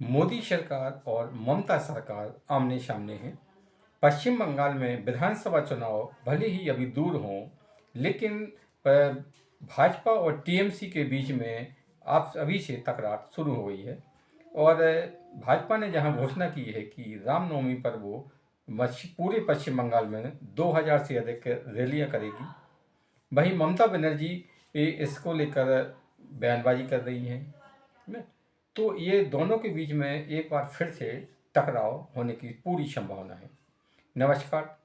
मोदी सरकार और ममता सरकार आमने सामने हैं। पश्चिम बंगाल में विधानसभा चुनाव भले ही अभी दूर हों, लेकिन भाजपा और टीएमसी के बीच में आप अभी से तकरार शुरू हो गई है। और भाजपा ने जहां घोषणा की है कि रामनवमी पर वो पूरे पश्चिम बंगाल में 2000 से अधिक रैलियां करेगी, वहीं ममता बनर्जी इसको लेकर बयानबाजी कर रही हैं ना। तो ये दोनों के बीच में एक बार फिर से टकराव होने की पूरी संभावना है। नमस्कार,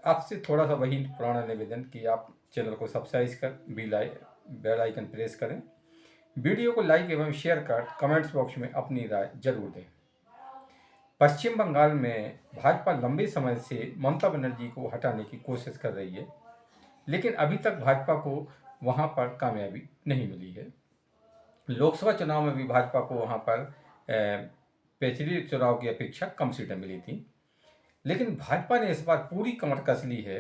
आपसे थोड़ा सा वही पुराना निवेदन कि आप चैनल को सब्सक्राइब कर बेल आइकन प्रेस करें, वीडियो को लाइक एवं शेयर कर कमेंट्स बॉक्स में अपनी राय जरूर दें। पश्चिम बंगाल में भाजपा लंबे समय से ममता बनर्जी को हटाने की कोशिश कर रही है, लेकिन अभी तक भाजपा को वहां पर कामयाबी नहीं मिली है। लोकसभा चुनाव में भी भाजपा को वहां पर पिछले चुनाव की अपेक्षा कम सीटें मिली थी, लेकिन भाजपा ने इस बार पूरी कमर कस ली है।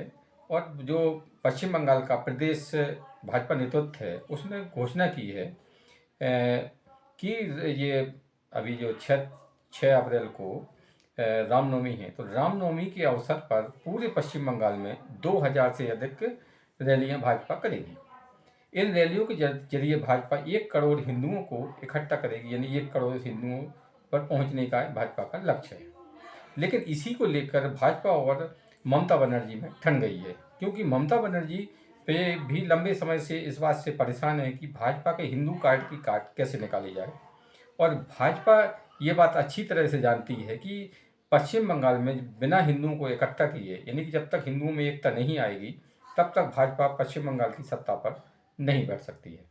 और जो पश्चिम बंगाल का प्रदेश भाजपा नेतृत्व है, उसने घोषणा की है कि ये अभी जो 6 अप्रैल को रामनवमी है, तो रामनवमी के अवसर पर पूरे पश्चिम बंगाल में 2000 से अधिक रैलियां भाजपा करेगी। इन रैलियों के जरिए भाजपा 1 करोड़ हिंदुओं को इकट्ठा करेगी, यानी 1 करोड़ हिंदुओं पर पहुंचने का भाजपा का लक्ष्य है। लेकिन इसी को लेकर भाजपा और ममता बनर्जी में ठन गई है, क्योंकि ममता बनर्जी पे भी लंबे समय से इस बात से परेशान है कि भाजपा के हिंदू कार्ड की काट कैसे निकाली जाए। और भाजपा ये बात अच्छी तरह से जानती है कि पश्चिम बंगाल में बिना हिंदुओं को इकट्ठा किए, यानी कि जब तक हिंदुओं में एकता नहीं आएगी, तब तक भाजपा पश्चिम बंगाल की सत्ता पर नहीं बैठ सकती है।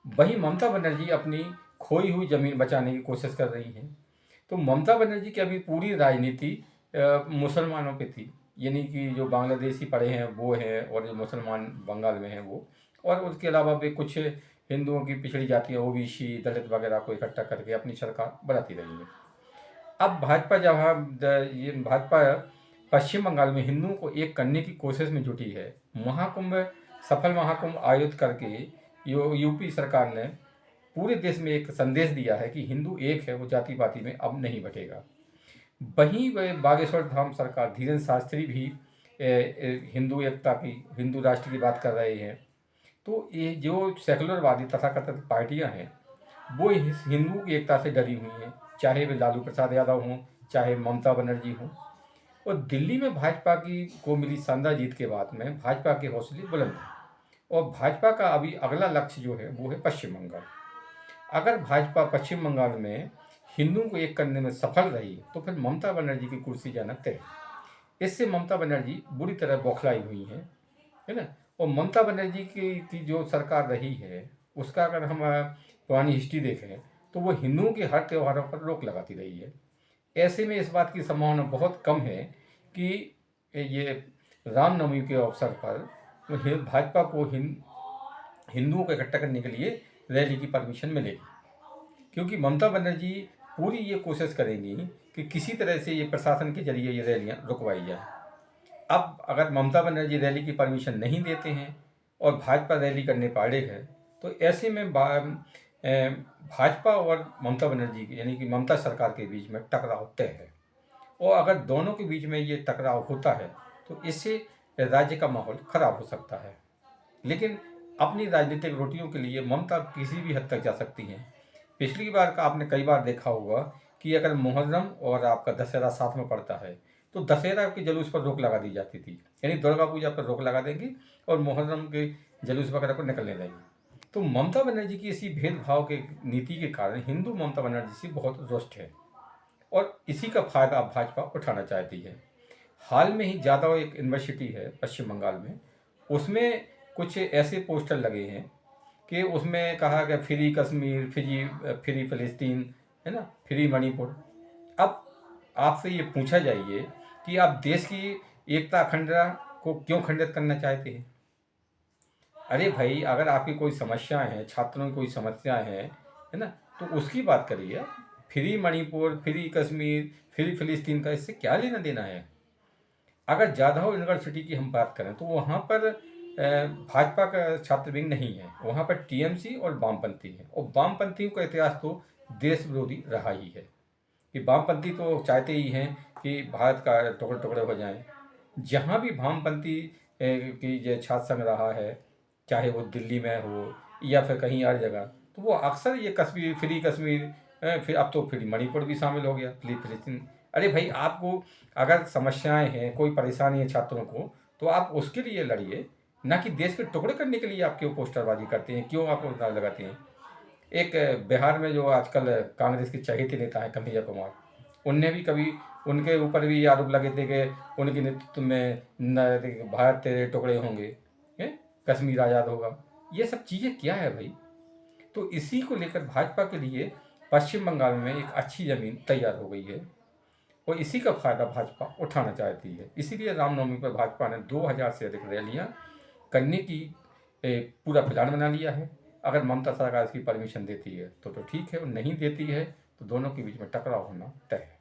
वहीं ममता बनर्जी अपनी खोई हुई जमीन बचाने की कोशिश कर रही हैं। तो ममता बनर्जी की अभी पूरी राजनीति मुसलमानों पे थी, यानी कि जो बांग्लादेशी पड़े हैं वो हैं, और जो मुसलमान बंगाल में हैं वो, और उसके अलावा भी कुछ हिंदुओं की पिछड़ी जातियाँ, ओबीसी, दलित वगैरह को इकट्ठा करके अपनी सरकार बनाती रही है। अब भाजपा ये भाजपा पश्चिम बंगाल में हिंदुओं को एक करने की कोशिश में जुटी है। महाकुंभ सफल महाकुंभ आयोजित करके यूपी सरकार ने पूरे देश में एक संदेश दिया है कि हिंदू एक है, वो जाति पाति में अब नहीं बटेगा। वहीं वह बागेश्वर धाम सरकार धीरेन्द्र शास्त्री भी हिंदू एकता की, हिंदू राष्ट्र की बात कर रहे हैं। तो ये जो सेकुलरवादी तथाकथित पार्टियां हैं, वो इस हिंदू की एकता से डरी हुई हैं, चाहे वे लालू प्रसाद यादव हों, चाहे ममता बनर्जी हों। और दिल्ली में भाजपा की को मिली शानदार जीत के बाद में भाजपा के हौसले बुलंद हैं, और भाजपा का अभी अगला लक्ष्य जो है वो है पश्चिम बंगाल। अगर भाजपा पश्चिम बंगाल में हिंदुओं को एक करने में सफल रही, तो फिर ममता बनर्जी की कुर्सी जाना तय है। इससे ममता बनर्जी बुरी तरह बौखलाई हुई हैं, है ना। और ममता बनर्जी की जो सरकार रही है, उसका अगर हम पुरानी हिस्ट्री देखें, तो वो हिंदुओं के हर त्योहारों पर रोक लगाती रही है। ऐसे में इस बात की संभावना बहुत कम है कि ये रामनवमी के अवसर पर भाजपा को हिंदुओं को इकट्ठा करने के लिए रैली की परमिशन मिलेगी, क्योंकि ममता बनर्जी पूरी ये कोशिश करेंगी कि किसी तरह से ये प्रशासन के जरिए ये रैलियां रुकवाई जाए। अब अगर ममता बनर्जी रैली की परमिशन नहीं देते हैं और भाजपा रैली करने पर अड़े है, तो ऐसे में भाजपा और ममता बनर्जी यानी कि ममता सरकार के बीच में टकराव तय है। और अगर दोनों के बीच में ये टकराव होता है, तो इससे राज्य का माहौल खराब हो सकता है। लेकिन अपनी राजनीतिक रोटियों के लिए ममता किसी भी हद तक जा सकती हैं। पिछली बार का आपने कई बार देखा होगा कि अगर मुहर्रम और आपका दशहरा साथ में पड़ता है, तो दशहरा के जुलूस पर रोक लगा दी जाती थी, यानी दुर्गा पूजा पर रोक लगा देंगी और मुहर्रम के जुलूस वगैरह को निकलने देंगी। तो ममता बनर्जी की इसी भेदभाव के नीति के कारण हिंदू ममता बनर्जी से बहुत रुष्ट है, और इसी का फायदा अब भाजपा उठाना चाहती है। हाल में ही जादव एक यूनिवर्सिटी है पश्चिम बंगाल में, उसमें कुछ ऐसे पोस्टर लगे हैं कि उसमें कहा गया फ्री कश्मीर, फ्री फ़लस्तीन, है ना, फ्री मणिपुर। अब आपसे ये पूछा जाइए कि आप देश की एकता अखंडता को क्यों खंडित करना चाहते हैं? अरे भाई, अगर आपकी कोई समस्याएं हैं, छात्रों की कोई समस्याएं हैं, है ना, तो उसकी बात करिए। Free Manipur, free Kashmir, free फ़लस्तीन का इससे क्या लेना देना है? अगर जादव यूनिवर्सिटी की हम बात करें, तो वहाँ पर भाजपा का छात्र विंग नहीं है, वहाँ पर टीएमसी और वामपंथी है। और वामपंथियों का इतिहास तो देश विरोधी रहा ही है। कि वामपंथी तो चाहते ही हैं कि भारत का टुकड़े टुकड़े हो जाएं। जहाँ भी वामपंथी की जो छात्र संघ रहा है, चाहे वो दिल्ली में हो या फिर कहीं और जगह, तो वो अक्सर ये कश्मीर, फ्री कश्मीर, फिर अब तो फिर मणिपुर भी शामिल हो गया, फिलिस्तीन। अरे भाई, आपको अगर समस्याएं हैं, कोई परेशानी है छात्रों को, तो आप उसके लिए लड़िए, ना कि देश के टुकड़े करने के लिए आप क्यों पोस्टरबाजी करते हैं, क्यों आप उतना लगाते हैं। एक बिहार में जो आजकल कांग्रेस के चहेते नेता हैं कन्हैया कुमार, उनने भी कभी, उनके ऊपर भी आरोप लगे थे कि उनके नेतृत्व में भारत तेरे टुकड़े होंगे, हैं? कश्मीर आज़ाद होगा। ये सब चीज़ें क्या है भाई? तो इसी को लेकर भाजपा के लिए पश्चिम बंगाल में एक अच्छी ज़मीन तैयार हो गई है और इसी का फायदा भाजपा उठाना चाहती है। इसीलिए रामनवमी पर भाजपा ने 2000 से अधिक रैलियां करने की पूरा प्लान बना लिया है। अगर ममता सरकार इसकी परमिशन देती है तो ठीक है, और नहीं देती है तो दोनों के बीच में टकराव होना तय है।